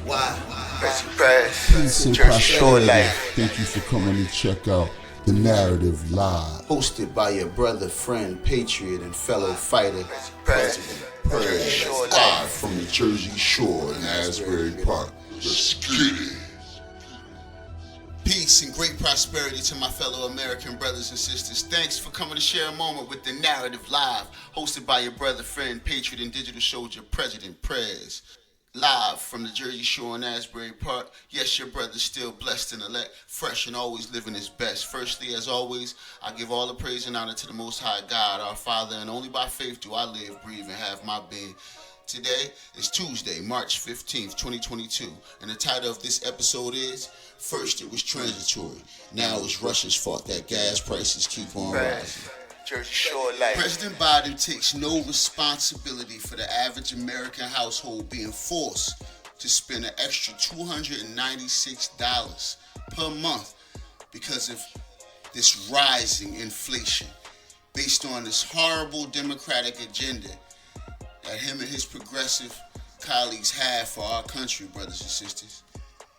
Why? Peace and prosperity. Thank you for coming to check out The Narrative Live. Hosted by your brother, friend, patriot, and fellow fighter, President Prez. Live from the Jersey Shore in Asbury Park. Let's get it. Peace and great prosperity to my fellow American brothers and sisters. Thanks for coming to share a moment with The Narrative Live, hosted by your brother, friend, patriot, and digital soldier, President Prez. Live from the Jersey Shore in Asbury Park. Yes, your brother's still blessed and elect, fresh and always living his best. Firstly, as always, I give all the praise and honor to the Most High God, our Father, and only by faith do I live, breathe, and have my being. Today is Tuesday, March 15th, 2022, and the title of this episode is, First it was transitory, now it's Russia's fault that gas prices keep on rising. Jersey Shore life. President Biden takes no responsibility for the average American household being forced to spend an extra $296 per month because of this rising inflation based on this horrible Democratic agenda that him and his progressive colleagues have for our country, brothers and sisters.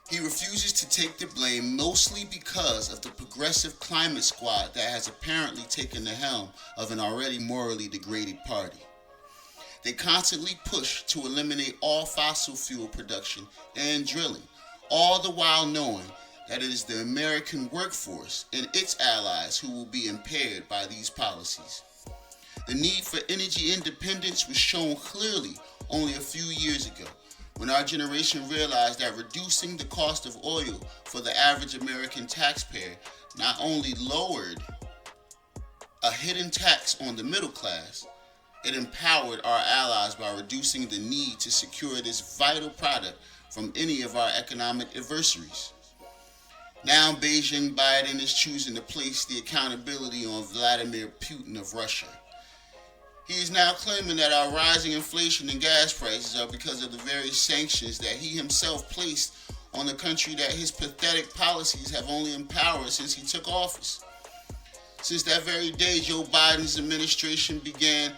He refuses to take the blame mostly because of the progressive climate squad that has apparently taken the helm of an already morally degraded party. They constantly push to eliminate all fossil fuel production and drilling, all the while knowing that it is the American workforce and its allies who will be impaired by these policies. The need for energy independence was shown clearly only a few years ago, when our generation realized that reducing the cost of oil for the average American taxpayer not only lowered a hidden tax on the middle class, it empowered our allies by reducing the need to secure this vital product from any of our economic adversaries. Now Beijing Biden is choosing to place the accountability on Vladimir Putin of Russia. He is now claiming that our rising inflation and gas prices are because of the very sanctions that he himself placed on the country that his pathetic policies have only empowered since he took office. Since that very day Joe Biden's administration began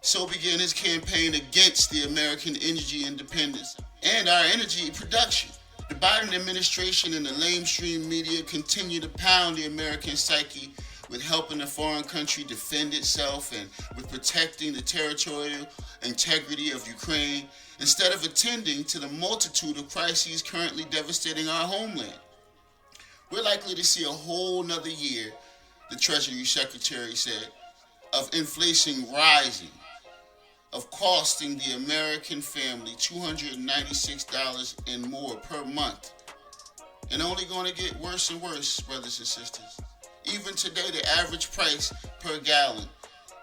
his campaign against the American energy independence and our energy production. The Biden administration and the lamestream media continue to pound the American psyche with helping a foreign country defend itself and with protecting the territorial integrity of Ukraine, instead of attending to the multitude of crises currently devastating our homeland. We're likely to see a whole nother year, the Treasury Secretary said, of inflation rising, of costing the American family $296 and more per month, and only going to get worse and worse, brothers and sisters. Even today, the average price per gallon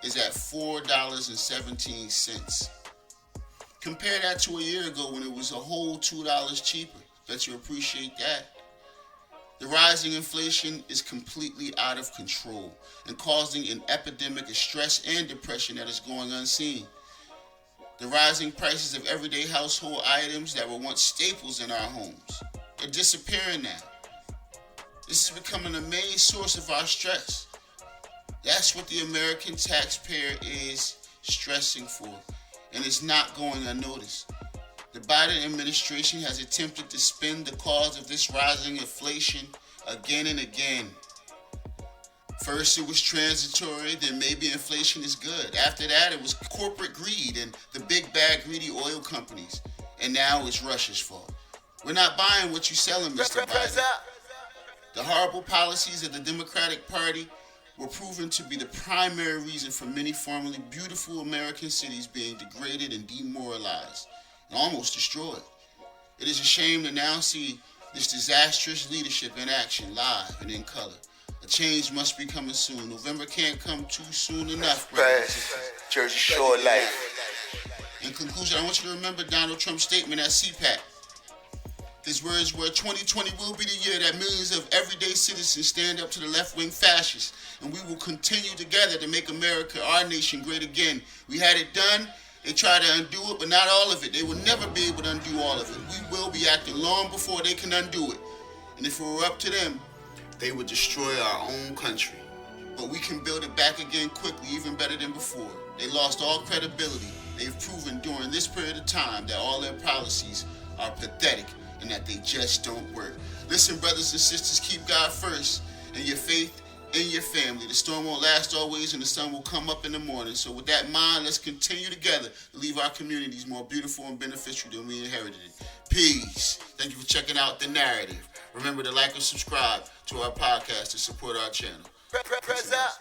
is at $4.17. Compare that to a year ago when it was a whole $2 cheaper. Bet you appreciate that. The rising inflation is completely out of control and causing an epidemic of stress and depression that is going unseen. The rising prices of everyday household items that were once staples in our homes are disappearing now. This is becoming a main source of our stress. That's what the American taxpayer is stressing for, and it's not going unnoticed. The Biden administration has attempted to spin the cause of this rising inflation again and again. First it was transitory, then maybe inflation is good. After that it was corporate greed and the big bad greedy oil companies. And now it's Russia's fault. We're not buying what you're selling, Mr. Biden. The horrible policies of the Democratic Party were proven to be the primary reason for many formerly beautiful American cities being degraded and demoralized and almost destroyed. It is a shame to now see this disastrous leadership in action, live and in color. A change must be coming soon. November can't come too soon enough, brothers. Jersey Shore life. In conclusion, I want you to remember Donald Trump's statement at CPAC. His words were, 2020 will be the year that millions of everyday citizens stand up to the left-wing fascists, and we will continue together to make America, our nation, great again. We had it done. They tried to undo it, but not all of it. They will never be able to undo all of it. We will be acting long before they can undo it. And if it were up to them, they would destroy our own country. But we can build it back again quickly, even better than before. They lost all credibility. They've proven during this period of time that all their policies are pathetic and that they just don't work. Listen, brothers and sisters, keep God first and your faith in your family. The storm won't last always and the sun will come up in the morning. So with that in mind, let's continue together to leave our communities more beautiful and beneficial than we inherited it. Peace. Thank you for checking out The Narrative. Remember to like and subscribe to our podcast to support our channel. Press up.